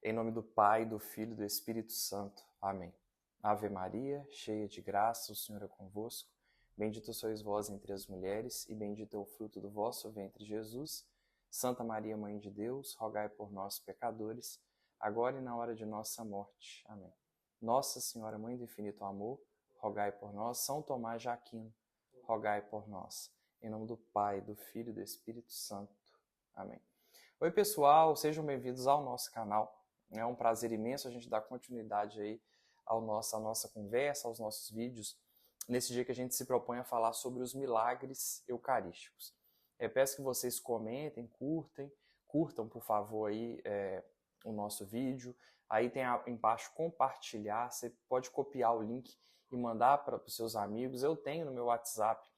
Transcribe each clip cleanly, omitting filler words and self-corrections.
Em nome do Pai, do Filho e do Espírito Santo. Amém. Ave Maria, cheia de graça, o Senhor é convosco. Bendita sois vós entre as mulheres, e bendito é o fruto do vosso ventre, Jesus. Santa Maria, Mãe de Deus, rogai por nós, pecadores, agora e na hora de nossa morte. Amém. Nossa Senhora, Mãe do infinito amor, rogai por nós. São Tomás de Aquino, rogai por nós. Em nome do Pai, do Filho e do Espírito Santo. Amém. Oi, pessoal, sejam bem-vindos ao nosso canal. É um prazer imenso a gente dar continuidade aí à nossa conversa, aos nossos vídeos, nesse dia que a gente se propõe a falar sobre os milagres eucarísticos. Peço que vocês comentem, curtam, por favor, aí o nosso vídeo. Aí tem embaixo compartilhar, você pode copiar o link e mandar para os seus amigos. Eu tenho no meu WhatsApp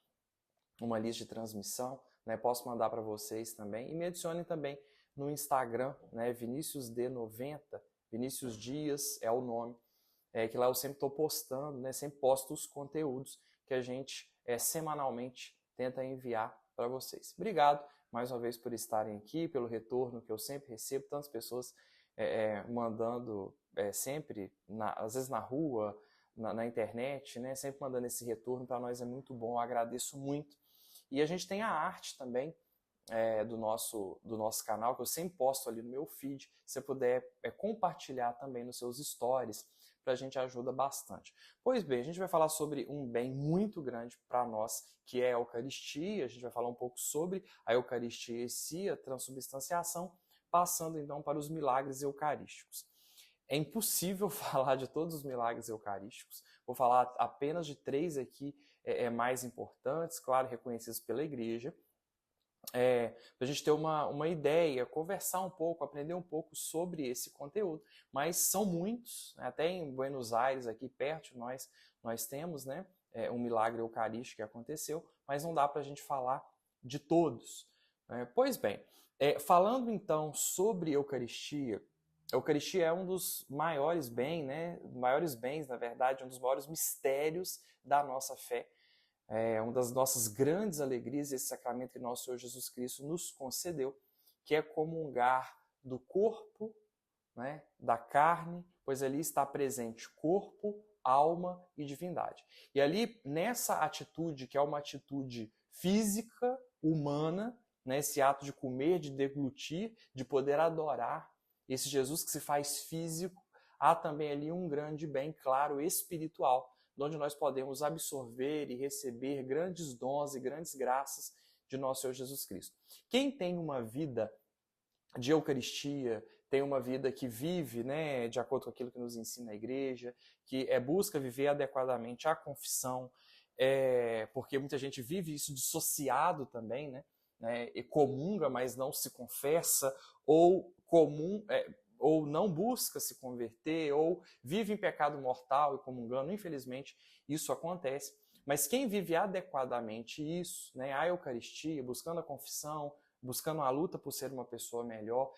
uma lista de transmissão, né? Posso mandar para vocês também. E me adicionem também no Instagram, né? ViniciusD90, Vinícius Dias é o nome, que lá eu sempre estou postando, né? Sempre posto os conteúdos que a gente semanalmente tenta enviar para vocês. Obrigado mais uma vez por estarem aqui, pelo retorno que eu sempre recebo, tantas pessoas mandando sempre, às vezes na rua, na internet, né? Sempre mandando esse retorno, para nós é muito bom, eu agradeço muito. E a gente tem a arte também do nosso canal, que eu sempre posto ali no meu feed. Se você puder compartilhar também nos seus stories, para a gente ajuda bastante. Pois bem, a gente vai falar sobre um bem muito grande para nós, que é a Eucaristia. A gente vai falar um pouco sobre a Eucaristia em si, a transubstanciação, passando então para os milagres eucarísticos. É impossível falar de todos os milagres eucarísticos. Vou falar apenas de 3 aqui mais importantes, claro, reconhecidos pela Igreja, para a gente ter uma ideia, conversar um pouco, aprender um pouco sobre esse conteúdo. Mas são muitos, né? Até em Buenos Aires, aqui perto de nós temos, né, um milagre eucarístico que aconteceu, mas não dá para a gente falar de todos. Pois bem, falando então sobre Eucaristia, a Eucaristia é um dos maiores bens, né? Maiores bens, na verdade, um dos maiores mistérios da nossa fé. É uma das nossas grandes alegrias, esse sacramento que nosso Senhor Jesus Cristo nos concedeu, que é comungar do corpo, né, da carne, pois ali está presente corpo, alma e divindade. E ali, nessa atitude, que é uma atitude física, humana, né, esse ato de comer, de deglutir, de poder adorar, esse Jesus que se faz físico, há também ali um grande bem, claro, espiritual, onde nós podemos absorver e receber grandes dons e grandes graças de nosso Senhor Jesus Cristo. Quem tem uma vida de Eucaristia, tem uma vida que vive, né, de acordo com aquilo que nos ensina a Igreja, que busca viver adequadamente a confissão, porque muita gente vive isso dissociado também, né, e comunga, mas não se confessa, ou ou não busca se converter, ou vive em pecado mortal e comungando. Infelizmente, isso acontece. Mas quem vive adequadamente isso, né, a Eucaristia, buscando a confissão, buscando a luta por ser uma pessoa melhor,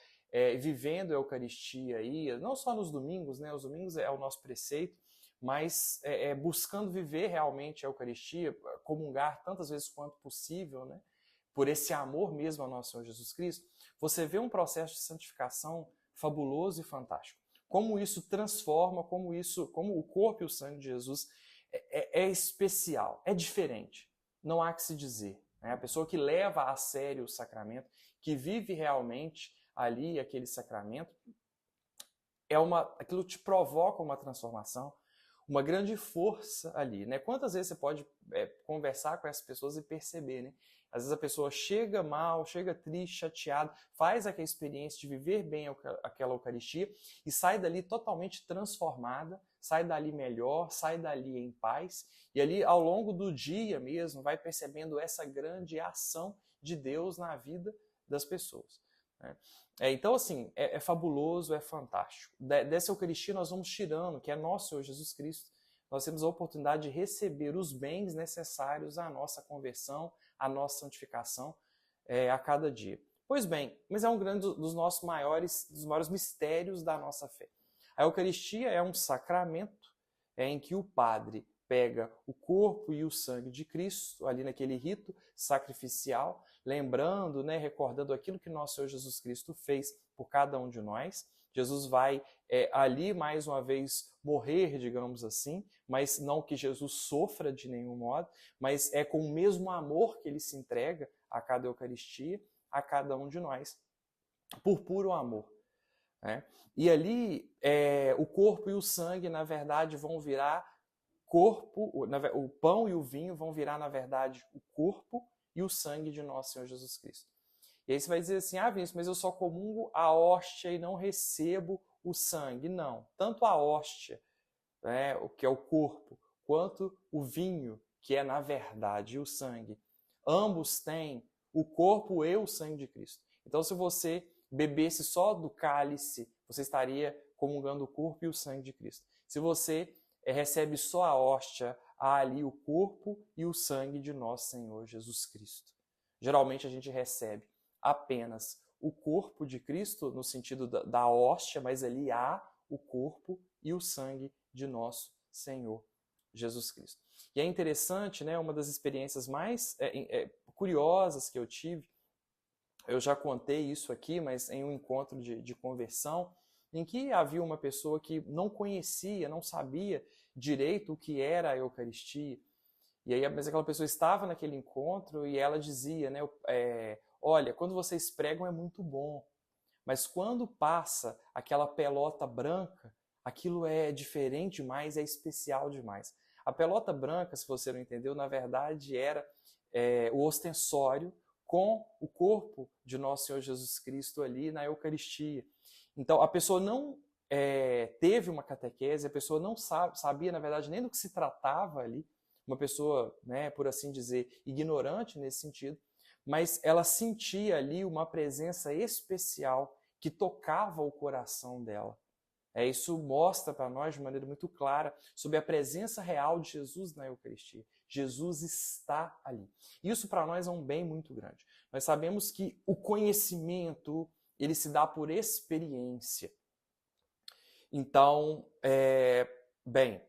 vivendo a Eucaristia aí, não só nos domingos, né, os domingos é o nosso preceito, mas buscando viver realmente a Eucaristia, comungar tantas vezes quanto possível, né, por esse amor mesmo ao nosso Senhor Jesus Cristo, você vê um processo de santificação fabuloso e fantástico. Como isso transforma, como o corpo e o sangue de Jesus é especial, é diferente. Não há que se dizer. Né? A pessoa que leva a sério o sacramento, que vive realmente ali aquele sacramento, aquilo te provoca uma transformação, uma grande força ali, né? Quantas vezes você pode conversar com essas pessoas e perceber, né? Às vezes a pessoa chega mal, chega triste, chateada, faz aquela experiência de viver bem aquela Eucaristia e sai dali totalmente transformada, sai dali melhor, sai dali em paz, e ali ao longo do dia mesmo vai percebendo essa grande ação de Deus na vida das pessoas. Então, assim, é fabuloso, é fantástico. Dessa Eucaristia nós vamos tirando, que é nosso Senhor Jesus Cristo, nós temos a oportunidade de receber os bens necessários à nossa conversão, à nossa santificação a cada dia. Pois bem, mas é um dos maiores mistérios da nossa fé. A Eucaristia é um sacramento em que o padre pega o corpo e o sangue de Cristo, ali naquele rito sacrificial, lembrando, né, recordando aquilo que nosso Senhor Jesus Cristo fez por cada um de nós. Jesus vai ali mais uma vez morrer, digamos assim, mas não que Jesus sofra de nenhum modo, mas é com o mesmo amor que ele se entrega a cada Eucaristia, a cada um de nós, por puro amor. Né? E ali o corpo e o sangue, na verdade, vão virar o pão e o vinho vão virar, na verdade, o corpo e o sangue de nosso Senhor Jesus Cristo. E aí você vai dizer assim, Vinícius, mas eu só comungo a hóstia e não recebo o sangue. Não, tanto a hóstia, né, o que é o corpo, quanto o vinho, que é, na verdade, o sangue. Ambos têm o corpo e o sangue de Cristo. Então, se você bebesse só do cálice, você estaria comungando o corpo e o sangue de Cristo. Se você recebe só a hóstia, há ali o corpo e o sangue de nosso Senhor Jesus Cristo. Geralmente a gente recebe apenas o corpo de Cristo, no sentido da hóstia, mas ali há o corpo e o sangue de nosso Senhor Jesus Cristo. E é interessante, né, uma das experiências mais curiosas que eu tive, eu já contei isso aqui, mas em um encontro de conversão, em que havia uma pessoa que não conhecia, não sabia direito o que era a Eucaristia. E aí, mas aquela pessoa estava naquele encontro e ela dizia, né, olha, quando vocês pregam é muito bom, mas quando passa aquela pelota branca, aquilo é diferente demais, é especial demais. A pelota branca, se você não entendeu, na verdade era o ostensório com o corpo de nosso Senhor Jesus Cristo ali na Eucaristia. Então, a pessoa não teve uma catequese, a pessoa não sabia, na verdade, nem do que se tratava ali, uma pessoa, né, por assim dizer, ignorante nesse sentido, mas ela sentia ali uma presença especial que tocava o coração dela. Isso mostra para nós de maneira muito clara sobre a presença real de Jesus na Eucaristia. Jesus está ali. Isso para nós é um bem muito grande. Nós sabemos que o conhecimento, ele se dá por experiência. Então, bem,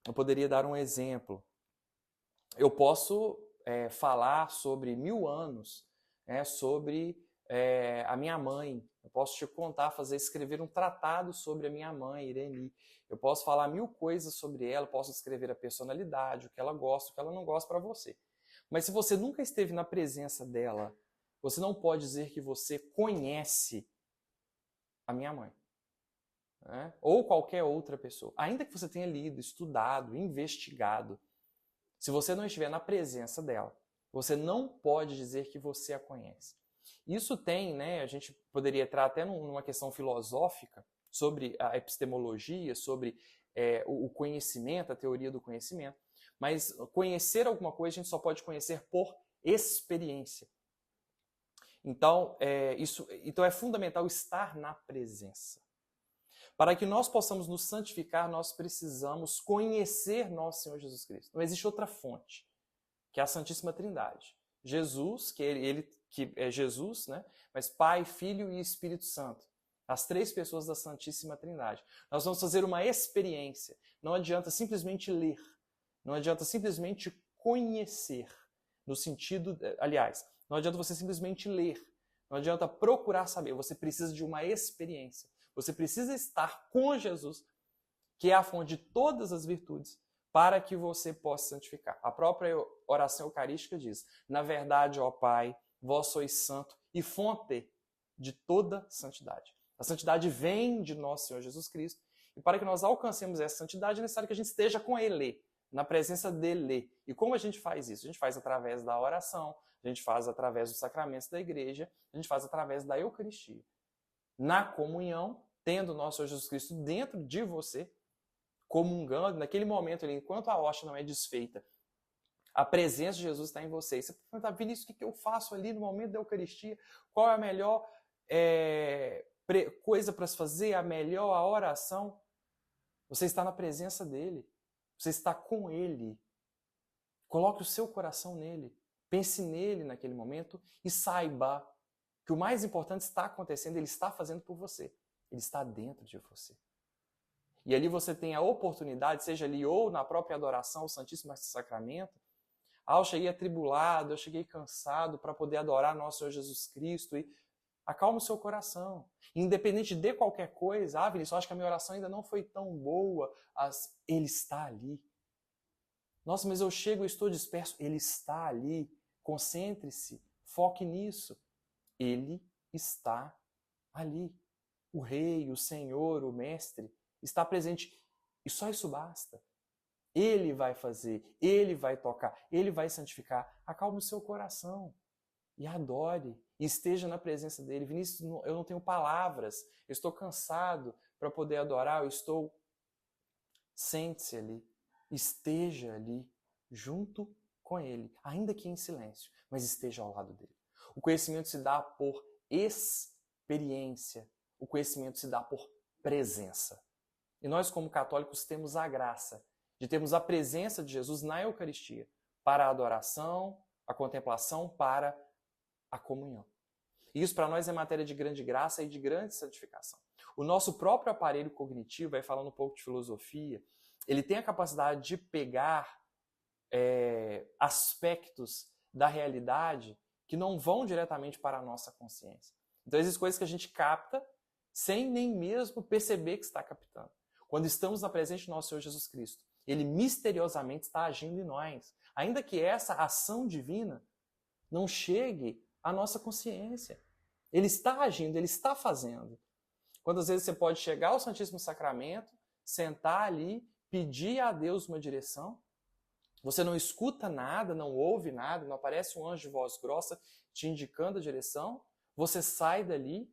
eu poderia dar um exemplo. Eu posso falar sobre 1000 anos, sobre a minha mãe. Eu posso te contar, escrever um tratado sobre a minha mãe, Irene. Eu posso falar 1000 coisas sobre ela, posso escrever a personalidade, o que ela gosta, o que ela não gosta para você. Mas se você nunca esteve na presença dela, você não pode dizer que você conhece a minha mãe. Né? Ou qualquer outra pessoa. Ainda que você tenha lido, estudado, investigado, se você não estiver na presença dela, você não pode dizer que você a conhece. Isso tem, né, a gente poderia entrar até numa questão filosófica sobre a epistemologia, sobre o conhecimento, a teoria do conhecimento, mas conhecer alguma coisa a gente só pode conhecer por experiência. Então, então é fundamental estar na presença. Para que nós possamos nos santificar, nós precisamos conhecer nosso Senhor Jesus Cristo. Não existe outra fonte, que é a Santíssima Trindade. Jesus, que é Jesus, né? Mas Pai, Filho e Espírito Santo. As 3 pessoas da Santíssima Trindade. Nós vamos fazer uma experiência. Não adianta simplesmente ler. Não adianta simplesmente conhecer. No sentido, aliás, não adianta você simplesmente ler. Não adianta procurar saber. Você precisa de uma experiência. Você precisa estar com Jesus, que é a fonte de todas as virtudes, para que você possa santificar. A própria oração eucarística diz: na verdade, ó Pai, vós sois santo e fonte de toda santidade. A santidade vem de nosso Senhor Jesus Cristo, e para que nós alcancemos essa santidade é necessário que a gente esteja com Ele, na presença dEle. E como a gente faz isso? A gente faz através da oração, a gente faz através dos sacramentos da igreja, a gente faz através da Eucaristia. Na comunhão, tendo nosso Senhor Jesus Cristo dentro de você, comungando, naquele momento, enquanto a hóstia não é desfeita, a presença de Jesus está em você. E você pergunta, Vinícius, o que eu faço ali no momento da Eucaristia? Qual é a melhor coisa para se fazer? A oração? Você está na presença dele. Você está com ele. Coloque o seu coração nele. Pense nele naquele momento e saiba que o mais importante está acontecendo, ele está fazendo por você. Ele está dentro de você. E ali você tem a oportunidade, seja ali ou na própria adoração ao Santíssimo Sacramento, eu cheguei atribulado, eu cheguei cansado para poder adorar nosso Senhor Jesus Cristo. E Acalma o seu coração. Independente de qualquer coisa, Vinícius, eu acho que a minha oração ainda não foi tão boa. Ele está ali. Nossa, mas eu chego e estou disperso. Ele está ali. Concentre-se, foque nisso. Ele está ali. O Rei, o Senhor, o Mestre está presente. E só isso basta. Ele vai fazer, Ele vai tocar, Ele vai santificar. Acalme o seu coração e adore. E esteja na presença dele. Vinícius, eu não tenho palavras. Eu estou cansado para poder adorar. Eu estou... Sente-se ali. Esteja ali junto com ele. Ainda que em silêncio, mas esteja ao lado dele. O conhecimento se dá por experiência. O conhecimento se dá por presença. E nós, como católicos, temos a graça de termos a presença de Jesus na Eucaristia para a adoração, a contemplação, para a comunhão. E isso para nós é matéria de grande graça e de grande santificação. O nosso próprio aparelho cognitivo, aí falando um pouco de filosofia, ele tem a capacidade de pegar aspectos da realidade que não vão diretamente para a nossa consciência. Então existem coisas que a gente capta sem nem mesmo perceber que está captando. Quando estamos na presença de nosso Senhor Jesus Cristo, Ele misteriosamente está agindo em nós. Ainda que essa ação divina não chegue à nossa consciência. Ele está agindo, Ele está fazendo. Quantas vezes você pode chegar ao Santíssimo Sacramento, sentar ali, pedir a Deus uma direção, você não escuta nada, não ouve nada, não aparece um anjo de voz grossa te indicando a direção, você sai dali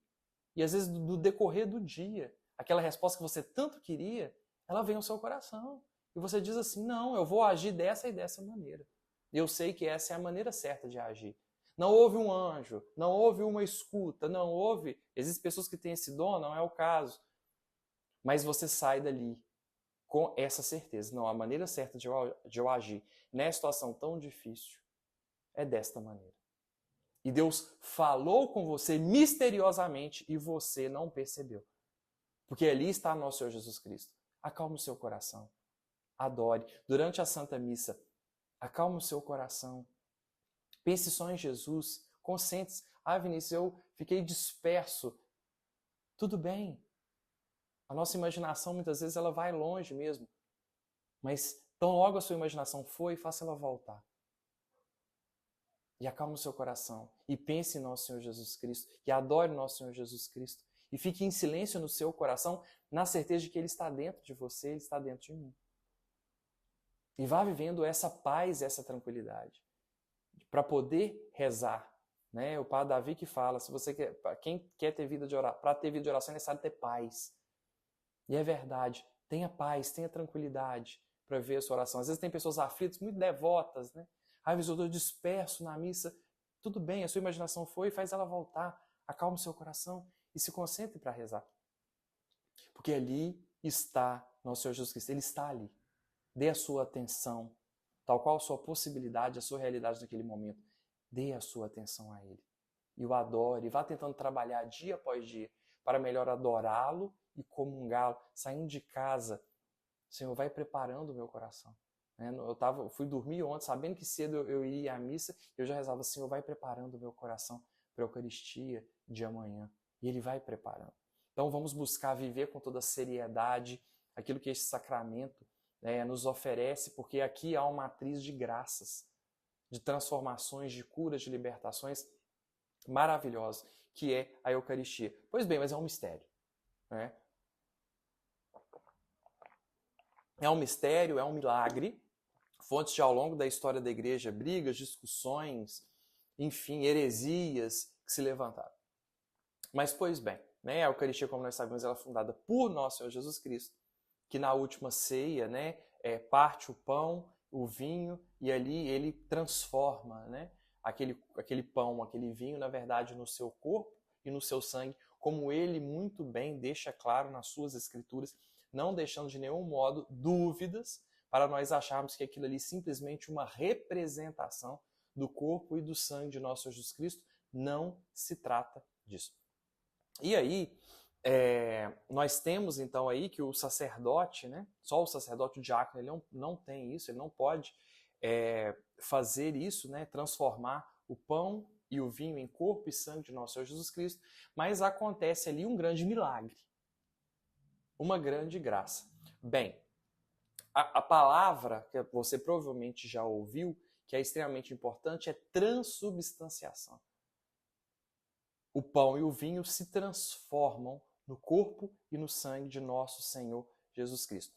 e às vezes no decorrer do dia, aquela resposta que você tanto queria, ela vem ao seu coração. E você diz assim, não, eu vou agir dessa e dessa maneira. Eu sei que essa é a maneira certa de agir. Não houve um anjo, não houve uma escuta, não houve... Existem pessoas que têm esse dom, não é o caso. Mas você sai dali com essa certeza. Não, a maneira certa de eu agir nessa situação tão difícil é desta maneira. E Deus falou com você misteriosamente e você não percebeu. Porque ali está nosso Senhor Jesus Cristo. Acalme o seu coração. Adore. Durante a Santa Missa, acalme o seu coração. Pense só em Jesus. Concentre-se. Vinícius, eu fiquei disperso. Tudo bem. A nossa imaginação, muitas vezes, ela vai longe mesmo. Mas tão logo a sua imaginação foi, faça ela voltar. E acalme o seu coração. E pense em nosso Senhor Jesus Cristo. E adore nosso Senhor Jesus Cristo. E fique em silêncio no seu coração, na certeza de que Ele está dentro de você, Ele está dentro de mim. E vá vivendo essa paz, essa tranquilidade. Para poder rezar. Né? O Padre Davi que fala, se você quer, quem quer ter vida de oração, para ter vida de oração é necessário ter paz. E é verdade, tenha paz, tenha tranquilidade para ver a sua oração. Às vezes tem pessoas aflitas, muito devotas, né? Às vezes eu estou disperso na missa. Tudo bem, a sua imaginação foi, faz ela voltar. Acalma o seu coração e se concentre para rezar. Porque ali está nosso Senhor Jesus Cristo, Ele está ali. Dê a sua atenção, tal qual a sua possibilidade, a sua realidade naquele momento. Dê a sua atenção a Ele. E o adore, vá tentando trabalhar dia após dia para melhor adorá-lo e comungá-lo, saindo de casa. Senhor, vai preparando o meu coração. Eu fui dormir ontem, sabendo que cedo eu iria à missa, eu já rezava, Senhor, vai preparando o meu coração para a Eucaristia de amanhã. E Ele vai preparando. Então vamos buscar viver com toda seriedade aquilo que esse sacramento nos oferece, porque aqui há uma matriz de graças, de transformações, de curas, de libertações maravilhosas, que é a Eucaristia. Pois bem, mas é um mistério. Né? É um mistério, é um milagre, fontes de ao longo da história da igreja, brigas, discussões, enfim, heresias que se levantaram. Mas, pois bem, né, a Eucaristia, como nós sabemos, ela é fundada por nosso Senhor Jesus Cristo, que na última ceia, né, parte o pão, o vinho, e ali ele transforma, né, aquele pão, aquele vinho, na verdade, no seu corpo e no seu sangue, como ele muito bem deixa claro nas suas escrituras, não deixando de nenhum modo dúvidas para nós acharmos que aquilo ali é simplesmente uma representação do corpo e do sangue de nosso Jesus Cristo. Não se trata disso. E aí, nós temos então aí que o sacerdote, né, só o sacerdote, o diácono, ele não tem isso, ele não pode fazer isso, né, transformar o pão e o vinho em corpo e sangue de nosso Senhor Jesus Cristo, mas acontece ali um grande milagre, uma grande graça. Bem, a palavra que você provavelmente já ouviu, que é extremamente importante, é transubstanciação. O pão e o vinho se transformam no corpo e no sangue de nosso Senhor Jesus Cristo.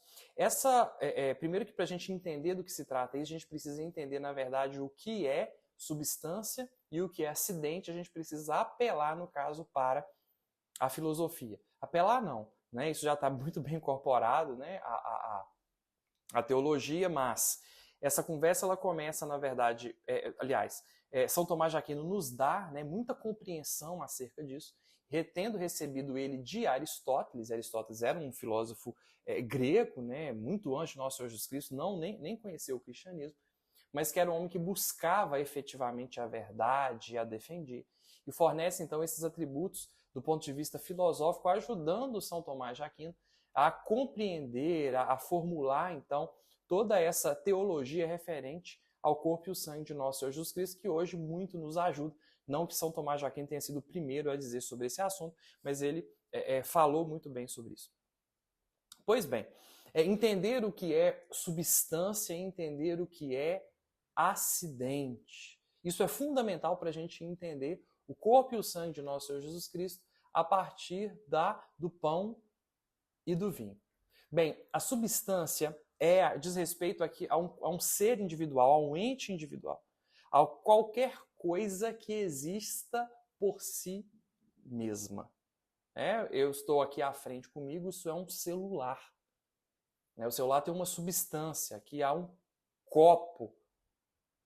Primeiro que para a gente entender do que se trata, a gente precisa entender, na verdade, o que é substância e o que é acidente. A gente precisa apelar, no caso, para a filosofia. Apelar não, né? Isso já está muito bem incorporado, né? A teologia, mas essa conversa ela começa, na verdade, São Tomás de Aquino nos dá, né, muita compreensão acerca disso, tendo recebido ele de Aristóteles. Aristóteles era um filósofo grego, né, muito antes de nosso Senhor Jesus Cristo, nem conheceu o cristianismo, mas que era um homem que buscava efetivamente a verdade e a defender. E fornece, então, esses atributos do ponto de vista filosófico, ajudando São Tomás de Aquino a compreender, a formular, então, toda essa teologia referente ao corpo e o sangue de nosso Senhor Jesus Cristo, que hoje muito nos ajuda. Não que São Tomás de Aquino tenha sido o primeiro a dizer sobre esse assunto, mas ele falou muito bem sobre isso. Pois bem, entender o que é substância, entender o que é acidente. Isso é fundamental para a gente entender o corpo e o sangue de nosso Senhor Jesus Cristo a partir do pão e do vinho. Bem, a substância diz respeito aqui a um ser individual, a um ente individual, a qualquer coisa que exista por si mesma. Eu estou aqui à frente comigo, isso é um celular. O celular tem uma substância, aqui há um copo,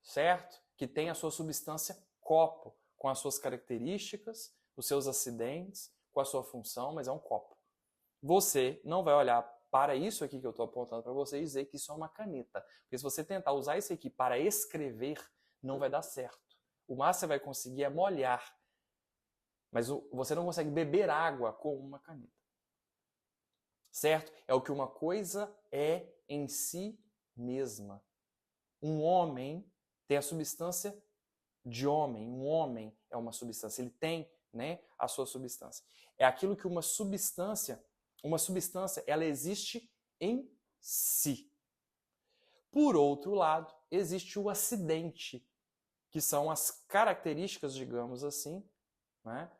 certo? Que tem a sua substância copo, com as suas características, os seus acidentes, com a sua função, mas é um copo. Você não vai olhar para isso aqui que eu estou apontando para você e dizer que isso é uma caneta. Porque se você tentar usar isso aqui para escrever, não vai dar certo. O máximo que você vai conseguir é molhar. Mas você não consegue beber água com uma caneta. Certo? É o que uma coisa é em si mesma. Um homem tem a substância de homem. Um homem é uma substância. Ele tem, né, a sua substância. É aquilo que uma substância, ela existe em si. Por outro lado, existe o acidente, que são as características, digamos assim, né,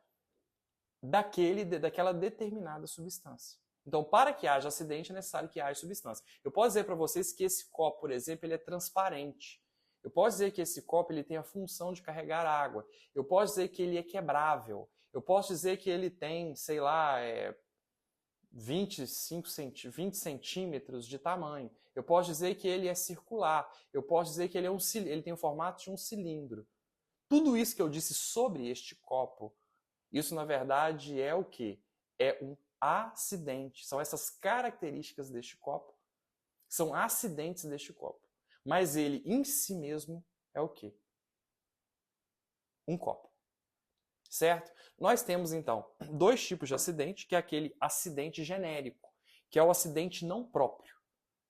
daquela determinada substância. Então, para que haja acidente, é necessário que haja substância. Eu posso dizer para vocês que esse copo, por exemplo, ele é transparente. Eu posso dizer que esse copo ele tem a função de carregar água. Eu posso dizer que ele é quebrável. Eu posso dizer que ele tem, sei lá, 20 centímetros de tamanho. Eu posso dizer que ele é circular. Eu posso dizer que ele tem o formato de um cilindro. Tudo isso que eu disse sobre este copo, isso na verdade é o quê? É um acidente. São essas características deste copo. São acidentes deste copo. Mas ele em si mesmo é o quê? Um copo. Certo? Nós temos, então, dois tipos de acidente, que é aquele acidente genérico, que é o acidente não próprio.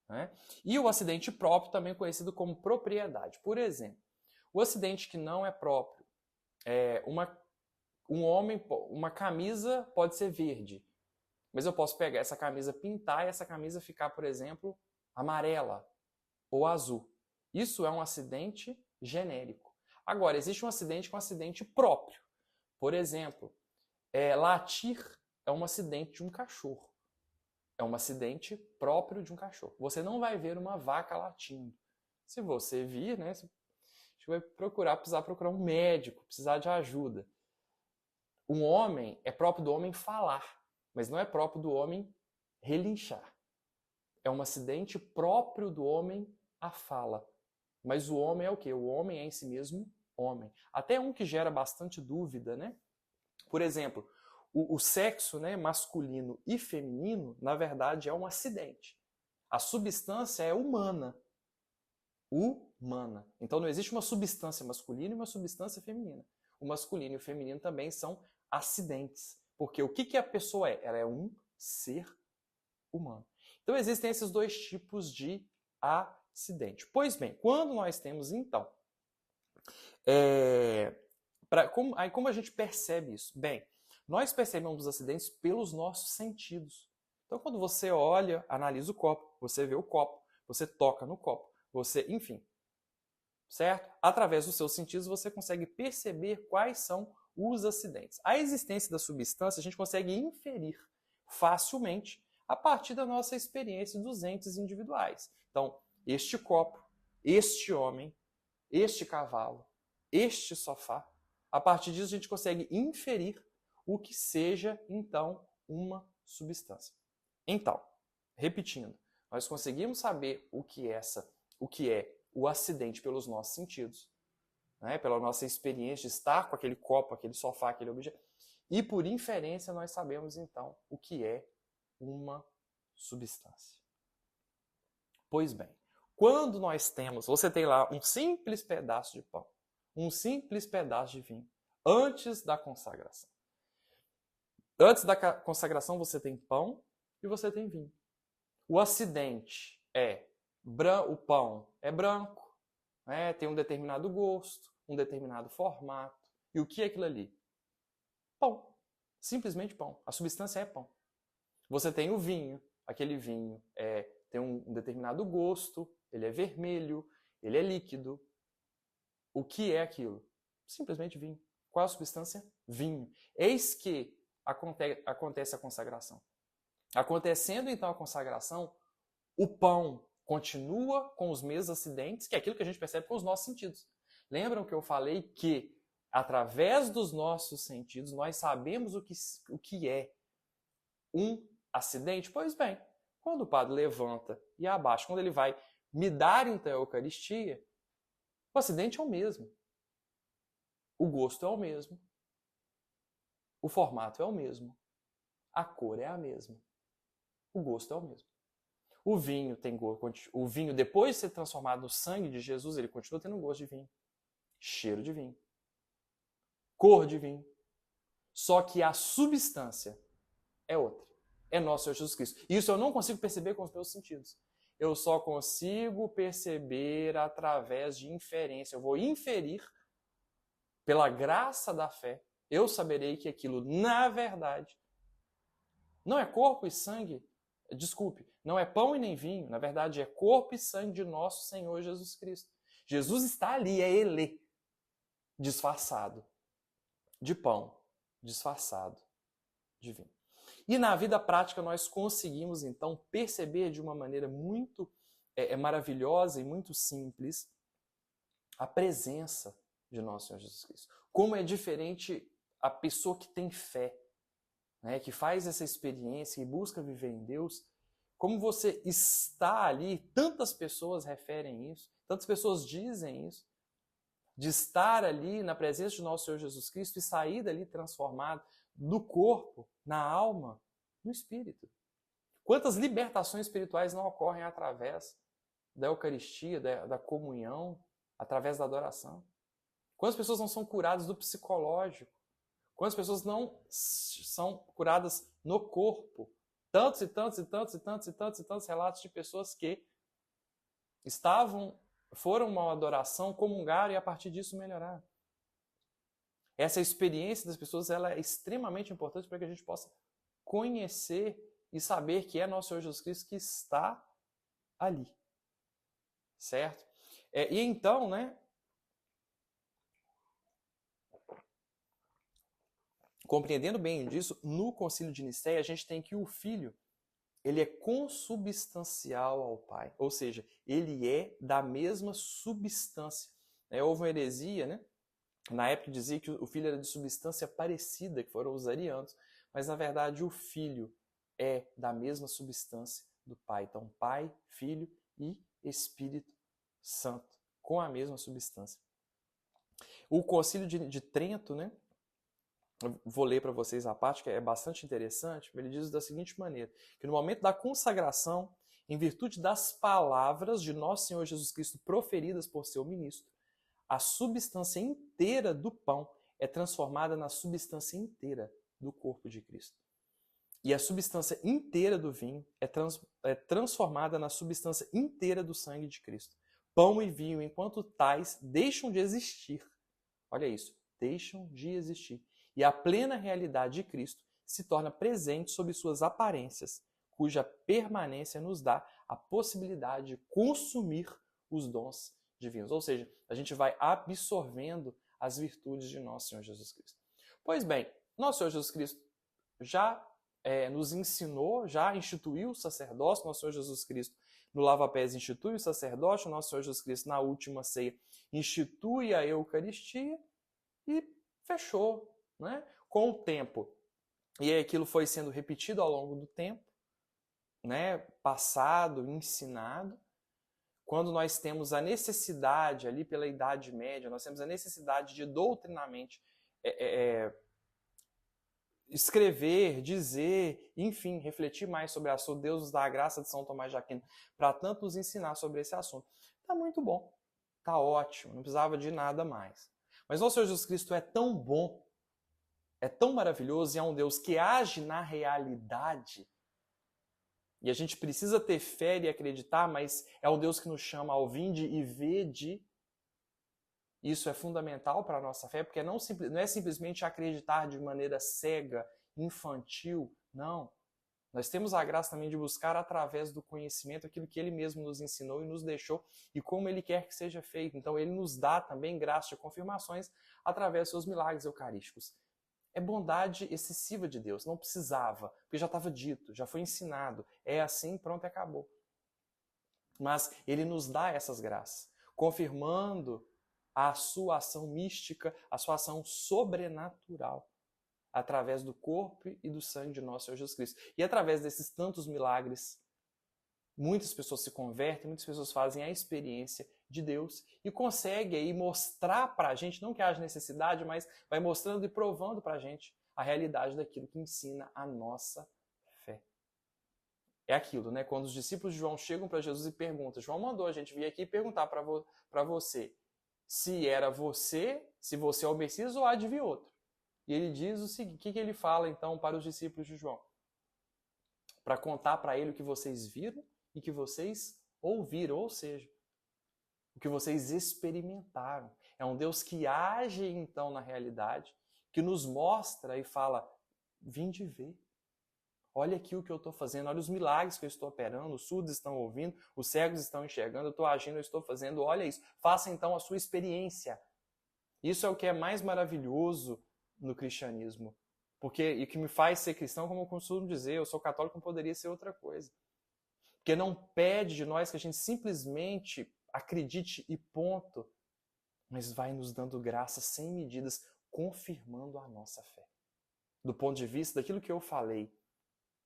Né? E o acidente próprio, também conhecido como propriedade. Por exemplo, o acidente que não é próprio, uma camisa pode ser verde, mas eu posso pegar essa camisa, pintar e essa camisa ficar, por exemplo, amarela ou azul. Isso é um acidente genérico. Agora, existe um acidente que é um acidente próprio. Por exemplo, latir é um acidente de um cachorro. É um acidente próprio de um cachorro. Você não vai ver uma vaca latindo. Se você vir, né, você vai precisar procurar um médico, precisar de ajuda. Um homem, é próprio do homem falar, mas não é próprio do homem relinchar. É um acidente próprio do homem a fala. Mas o homem é o quê? O homem é em si mesmo homem. Até um que gera bastante dúvida, né? Por exemplo, o sexo, né, masculino e feminino, na verdade, é um acidente. A substância é humana. Humana. Então não existe uma substância masculina e uma substância feminina. O masculino e o feminino também são acidentes. Porque o que a pessoa é? Ela é um ser humano. Então existem esses dois tipos de acidente. Pois bem, quando nós temos, então, Aí como a gente percebe isso? Bem, nós percebemos os acidentes pelos nossos sentidos. Então, quando você olha, analisa o copo, você vê o copo, você toca no copo, enfim, certo? Através dos seus sentidos, você consegue perceber quais são os acidentes. A existência da substância a gente consegue inferir facilmente a partir da nossa experiência dos entes individuais. Então, este copo, este homem, este cavalo, este sofá, a partir disso a gente consegue inferir o que seja, então, uma substância. Então, repetindo, nós conseguimos saber o que é o acidente pelos nossos sentidos, né? Pela nossa experiência de estar com aquele copo, aquele sofá, aquele objeto. E por inferência nós sabemos, então, o que é uma substância. Pois bem, quando nós temos, você tem lá um simples pedaço de pão, um simples pedaço de vinho, antes da consagração. Antes da consagração você tem pão e você tem vinho. O acidente o pão é branco, né? Tem um determinado gosto, um determinado formato. E o que é aquilo ali? Pão. Simplesmente pão. A substância é pão. Você tem o vinho, aquele vinho tem um determinado gosto, ele é vermelho, ele é líquido. O que é aquilo? Simplesmente vinho. Qual é a substância? Vinho. Eis que acontece a consagração. Acontecendo então a consagração, o pão continua com os mesmos acidentes, que é aquilo que a gente percebe com os nossos sentidos. Lembram que eu falei que, através dos nossos sentidos, nós sabemos o que é um acidente? Pois bem, quando o padre levanta e abaixa, quando ele vai me dar então a Eucaristia, o acidente é o mesmo. O gosto é o mesmo. O formato é o mesmo. A cor é a mesma. O gosto é o mesmo. O vinho tem gosto. O vinho, depois de ser transformado no sangue de Jesus, ele continua tendo gosto de vinho, cheiro de vinho, cor de vinho. Só que a substância é outra. É nosso Senhor Jesus Cristo. Isso eu não consigo perceber com os meus sentidos. Eu só consigo perceber através de inferência. Eu vou inferir, pela graça da fé, eu saberei que aquilo, na verdade, não é corpo e sangue. Desculpe, não é pão e nem vinho, na verdade é corpo e sangue de nosso Senhor Jesus Cristo. Jesus está ali, é Ele, disfarçado de pão, disfarçado de vinho. E na vida prática nós conseguimos então perceber de uma maneira muito maravilhosa e muito simples a presença de nosso Senhor Jesus Cristo. Como é diferente a pessoa que tem fé, né, que faz essa experiência e busca viver em Deus, como você está ali, tantas pessoas referem isso, tantas pessoas dizem isso, de estar ali na presença de nosso Senhor Jesus Cristo e sair dali transformado do corpo, na alma, no espírito. Quantas libertações espirituais não ocorrem através da Eucaristia, da comunhão, através da adoração? Quantas pessoas não são curadas do psicológico? Quantas pessoas não são curadas no corpo? Tantos e tantos e tantos e tantos e tantos e tantos relatos de pessoas que foram a uma adoração, comungaram e a partir disso melhoraram. Essa experiência das pessoas ela é extremamente importante para que a gente possa conhecer e saber que é nosso Senhor Jesus Cristo que está ali. Certo? E então, né? Compreendendo bem disso, no Concílio de Nicéia a gente tem que o Filho ele é consubstancial ao Pai, ou seja, ele é da mesma substância. Houve uma heresia, né? Na época dizia que o Filho era de substância parecida, que foram os arianos, mas na verdade o Filho é da mesma substância do Pai. Então, Pai, Filho e Espírito Santo, com a mesma substância. O Concílio de Trento, né? Eu vou ler para vocês a parte que é bastante interessante. Ele diz da seguinte maneira, que no momento da consagração, em virtude das palavras de nosso Senhor Jesus Cristo proferidas por seu ministro, a substância inteira do pão é transformada na substância inteira do corpo de Cristo. E a substância inteira do vinho é transformada na substância inteira do sangue de Cristo. Pão e vinho, enquanto tais, deixam de existir. Olha isso. deixam de existir. E a plena realidade de Cristo se torna presente sob suas aparências, cuja permanência nos dá a possibilidade de consumir os dons divinos. Ou seja, a gente vai absorvendo as virtudes de nosso Senhor Jesus Cristo. Pois bem, nosso Senhor Jesus Cristo já nos ensinou, já instituiu o sacerdócio. Nosso Senhor Jesus Cristo no lava-pés institui o sacerdócio, nosso Senhor Jesus Cristo na última ceia institui a Eucaristia e fechou, né? Com o tempo. E aquilo foi sendo repetido ao longo do tempo, né? Passado, ensinado. Quando nós temos a necessidade, ali pela Idade Média, nós temos a necessidade de doutrinamente escrever, dizer, enfim, refletir mais sobre o assunto. Deus nos dá a graça de São Tomás de Aquino para tanto nos ensinar sobre esse assunto. Está muito bom, está ótimo, não precisava de nada mais. Mas nosso Senhor Jesus Cristo é tão bom, é tão maravilhoso e é um Deus que age na realidade. E a gente precisa ter fé e acreditar, mas é um Deus que nos chama ao vinde e vede. Isso é fundamental para a nossa fé, porque não é simplesmente acreditar de maneira cega, infantil, não. Nós temos a graça também de buscar através do conhecimento aquilo que Ele mesmo nos ensinou e nos deixou e como Ele quer que seja feito. Então Ele nos dá também graça de confirmações através dos seus milagres eucarísticos. É bondade excessiva de Deus, não precisava, porque já estava dito, já foi ensinado. É assim, pronto, acabou. Mas Ele nos dá essas graças, confirmando a sua ação mística, a sua ação sobrenatural, através do corpo e do sangue de nosso Senhor Jesus Cristo. E através desses tantos milagres, muitas pessoas se convertem, muitas pessoas fazem a experiência de Deus e conseguem aí mostrar para a gente, não que haja necessidade, mas vai mostrando e provando para a gente a realidade daquilo que ensina a nossa fé. É aquilo, né? Quando os discípulos de João chegam para Jesus e perguntam, João mandou a gente vir aqui perguntar para você se era você, se você é o Messias ou há de vir outro. E ele diz o seguinte, o que ele fala então para os discípulos de João? Para contar para ele o que vocês viram e que vocês ouviram, ou seja, o que vocês experimentaram. É um Deus que age então na realidade, que nos mostra e fala, vinde ver. Olha aqui o que eu estou fazendo, olha os milagres que eu estou operando, os surdos estão ouvindo, os cegos estão enxergando, eu estou agindo, eu estou fazendo, olha isso. Faça então a sua experiência. Isso é o que é mais maravilhoso no cristianismo. E o que me faz ser cristão, como eu costumo dizer, eu sou católico, não poderia ser outra coisa. Porque não pede de nós que a gente simplesmente acredite e ponto, mas vai nos dando graça sem medidas, confirmando a nossa fé. Do ponto de vista daquilo que eu falei,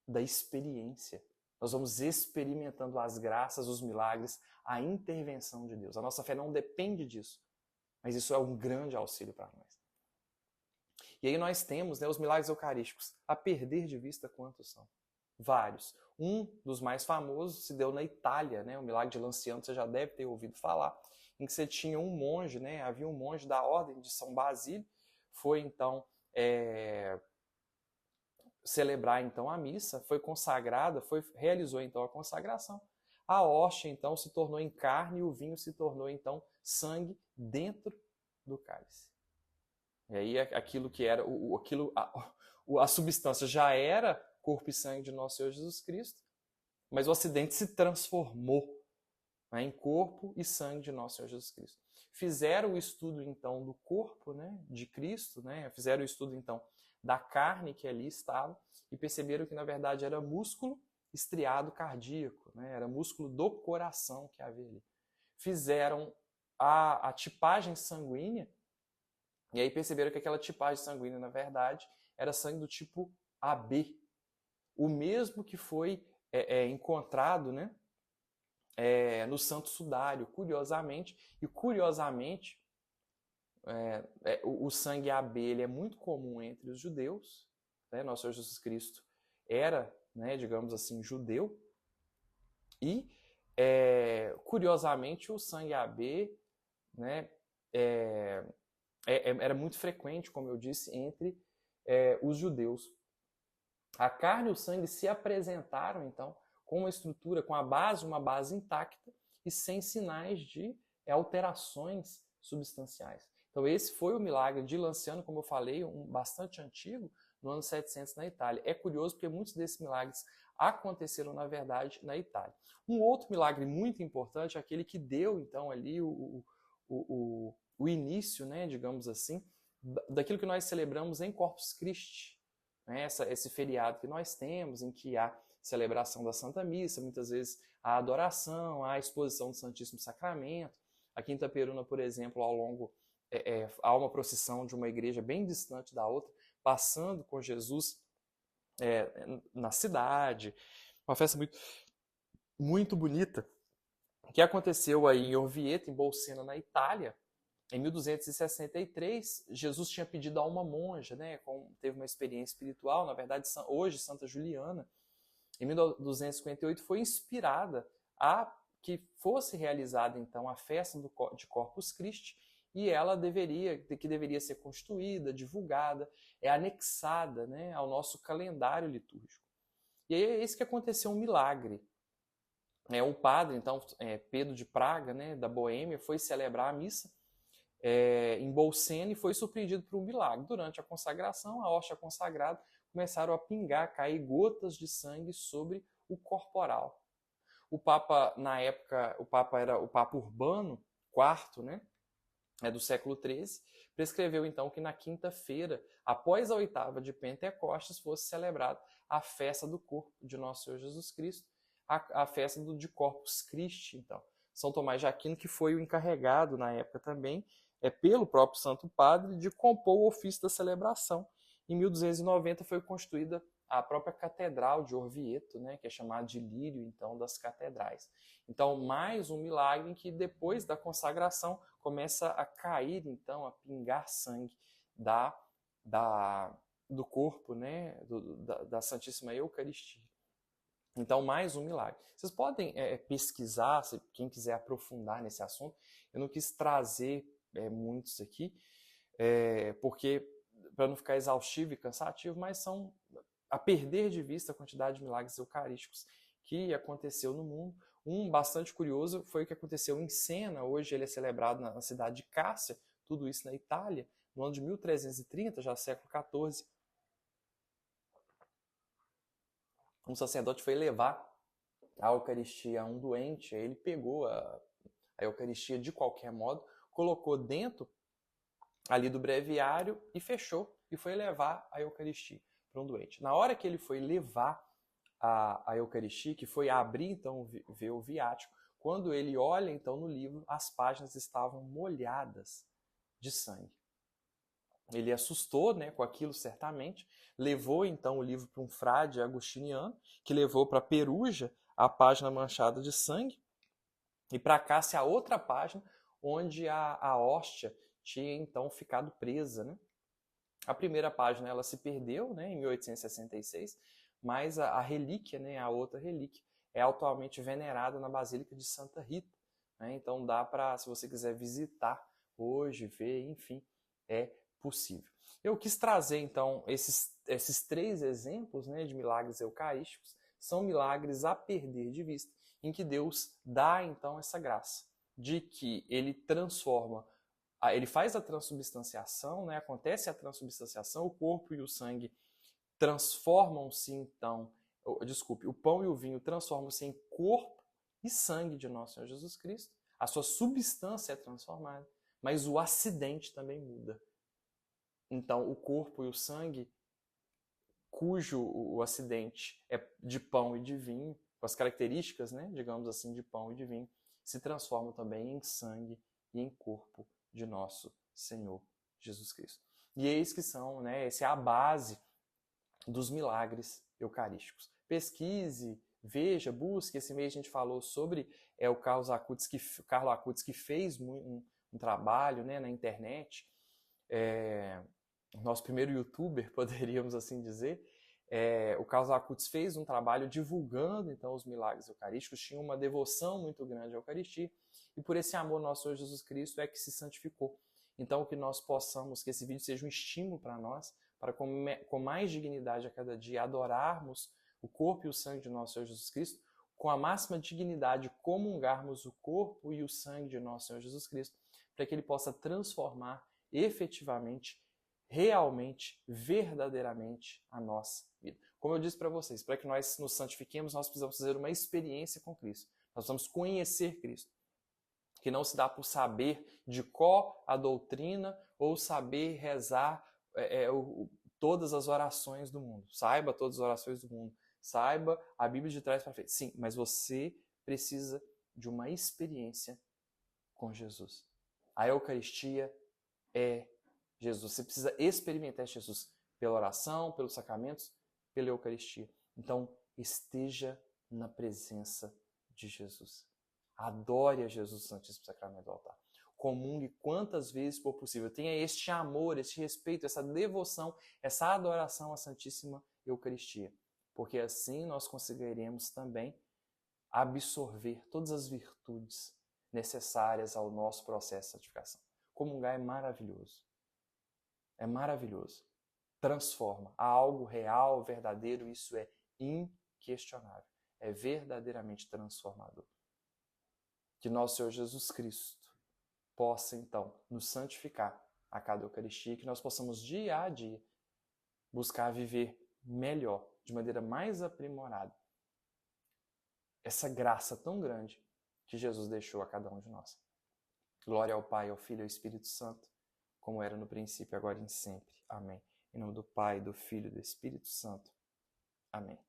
da experiência. Nós vamos experimentando as graças, os milagres, a intervenção de Deus. A nossa fé não depende disso, mas isso é um grande auxílio para nós. E aí nós temos, né, os milagres eucarísticos, a perder de vista quantos são. Vários. Um dos mais famosos se deu na Itália, né, o milagre de Lanciano, você já deve ter ouvido falar, em que você tinha um monge, né, havia um monge da ordem de São Basílio, foi então celebrar então a missa, foi consagrada, realizou então a consagração. A hóstia então se tornou em carne e o vinho se tornou então sangue dentro do cálice. E aí aquilo que era a substância já era corpo e sangue de nosso Senhor Jesus Cristo, mas o acidente se transformou, né, em corpo e sangue de nosso Senhor Jesus Cristo. Fizeram o estudo então do corpo, né, de Cristo, né, fizeram o estudo então da carne que ali estava e perceberam que na verdade era músculo estriado cardíaco, né, era músculo do coração que havia ali. Fizeram a tipagem sanguínea e aí perceberam que aquela tipagem sanguínea na verdade era sangue do tipo AB, o mesmo que foi encontrado, né, no Santo Sudário, curiosamente, o sangue AB ele é muito comum entre os judeus, né? Nosso Senhor Jesus Cristo era, né, digamos assim, judeu, e curiosamente o sangue AB, né, era muito frequente, como eu disse, entre os judeus. A carne e o sangue se apresentaram, então, com uma estrutura, com uma base intacta e sem sinais de alterações substanciais. Então Então esse foi o milagre de Lanciano, como eu falei, bastante antigo, no ano 700 na Itália. É curioso porque muitos desses milagres aconteceram, na verdade, na Itália. Um outro milagre muito importante é aquele que deu, então, ali o início, né, digamos assim, daquilo que nós celebramos em Corpus Christi, né, esse feriado que nós temos, em que há celebração da Santa Missa, muitas vezes a adoração, a exposição do Santíssimo Sacramento. Aqui em Itaperuna, por exemplo, ao longo há uma procissão de uma igreja bem distante da outra, passando com Jesus na cidade. Uma festa muito, muito bonita, que aconteceu aí em Orvieto, em Bolsena, na Itália. Em 1263, Jesus tinha pedido a uma monja, né, teve uma experiência espiritual, na verdade, hoje Santa Juliana, em 1258, foi inspirada a que fosse realizada, então, a festa de Corpus Christi, e ela deveria ser constituída, divulgada, anexada, né, ao nosso calendário litúrgico. E aí é isso que aconteceu, um milagre. O padre, então, Pedro de Praga, né, da Boêmia, foi celebrar a missa em Bolsena e foi surpreendido por um milagre. Durante a consagração, a hóstia consagrada, começaram a pingar, cair gotas de sangue sobre o corporal. O Papa, na época, era o Papa Urbano IV, né, do século XIII, prescreveu então que na quinta-feira, após a oitava de Pentecostes, fosse celebrada a festa do corpo de Nosso Senhor Jesus Cristo, a festa de Corpus Christi, então. São Tomás de Aquino, que foi o encarregado na época também, pelo próprio Santo Padre, de compor o ofício da celebração. Em 1290 foi constituída a própria Catedral de Orvieto, né, que é chamada de Lírio, então, das catedrais. Então, mais um milagre em que depois da consagração começa a cair, então, a pingar sangue do corpo, né, da Santíssima Eucaristia. Então, mais um milagre. Vocês podem pesquisar, se quem quiser aprofundar nesse assunto. Eu não quis trazer muitos aqui, porque para não ficar exaustivo e cansativo, mas são a perder de vista a quantidade de milagres eucarísticos que aconteceu no mundo. Um bastante curioso foi o que aconteceu em Siena. Hoje ele é celebrado na cidade de Cássia, tudo isso na Itália, no ano de 1330, já século XIV. Um sacerdote foi levar a Eucaristia a um doente, aí ele pegou a Eucaristia de qualquer modo, colocou dentro ali do breviário e fechou, e foi levar a Eucaristia para um doente. Na hora que ele foi levar a Eucaristia, que foi abrir, então, ver o viático, quando ele olha, então, no livro, as páginas estavam molhadas de sangue. Ele assustou, né, com aquilo, certamente, levou, então, o livro para um frade agostiniano, que levou para Perugia a página manchada de sangue, e para Cássia a outra página, onde a hóstia tinha, então, ficado presa, né? A primeira página ela se perdeu, né, em 1866, mas a relíquia, né, a outra relíquia, é atualmente venerada na Basílica de Santa Rita. Né? Então dá para, se você quiser visitar hoje, ver, enfim, é possível. Eu quis trazer, então, esses três exemplos, né, de milagres eucarísticos. São milagres a perder de vista, em que Deus dá, então, essa graça de que ele transforma, ele faz a transubstanciação, né? Acontece a transubstanciação, o corpo e o sangue transformam-se, então, o pão e o vinho transformam-se em corpo e sangue de nosso Senhor Jesus Cristo. A sua substância é transformada, mas o acidente também muda. Então, o corpo e o sangue, cujo o acidente é de pão e de vinho, com as características, né, digamos assim, de pão e de vinho, se transformam também em sangue e em corpo de nosso Senhor Jesus Cristo. E eis que são, né, essa é a base dos milagres eucarísticos. Pesquise, veja, busque. Esse mês a gente falou sobre o Carlos Acutis, que fez um trabalho, né, na internet, nosso primeiro youtuber, poderíamos assim dizer. O Carlos Acutis fez um trabalho divulgando então os milagres eucarísticos, tinha uma devoção muito grande à Eucaristia, e por esse amor nosso Senhor Jesus Cristo é que se santificou. Então que nós possamos, que esse vídeo seja um estímulo para nós, para com mais dignidade a cada dia adorarmos o corpo e o sangue de nosso Senhor Jesus Cristo, com a máxima dignidade comungarmos o corpo e o sangue de nosso Senhor Jesus Cristo, para que ele possa transformar efetivamente, realmente, verdadeiramente a nossa vida. Como eu disse para vocês, para que nós nos santifiquemos, nós precisamos fazer uma experiência com Cristo. Nós precisamos conhecer Cristo, que não se dá por saber de qual a doutrina ou saber rezar todas as orações do mundo. Saiba todas as orações do mundo. Saiba a Bíblia de trás para frente. Sim, mas você precisa de uma experiência com Jesus. A Eucaristia é Jesus. Você precisa experimentar Jesus pela oração, pelos sacramentos, pela Eucaristia. Então, esteja na presença de Jesus. Adore a Jesus no Santíssimo Sacramento do altar. Comungue quantas vezes for possível. Tenha este amor, este respeito, essa devoção, essa adoração à Santíssima Eucaristia. Porque assim nós conseguiremos também absorver todas as virtudes necessárias ao nosso processo de santificação. Comungar é maravilhoso. É maravilhoso. Transforma a algo real, verdadeiro, isso é inquestionável. É verdadeiramente transformador. Que nosso Senhor Jesus Cristo possa, então, nos santificar a cada Eucaristia, que nós possamos, dia a dia, buscar viver melhor, de maneira mais aprimorada, essa graça tão grande que Jesus deixou a cada um de nós. Glória ao Pai, ao Filho e ao Espírito Santo, como era no princípio, agora e sempre. Amém. Em nome do Pai, do Filho e do Espírito Santo. Amém.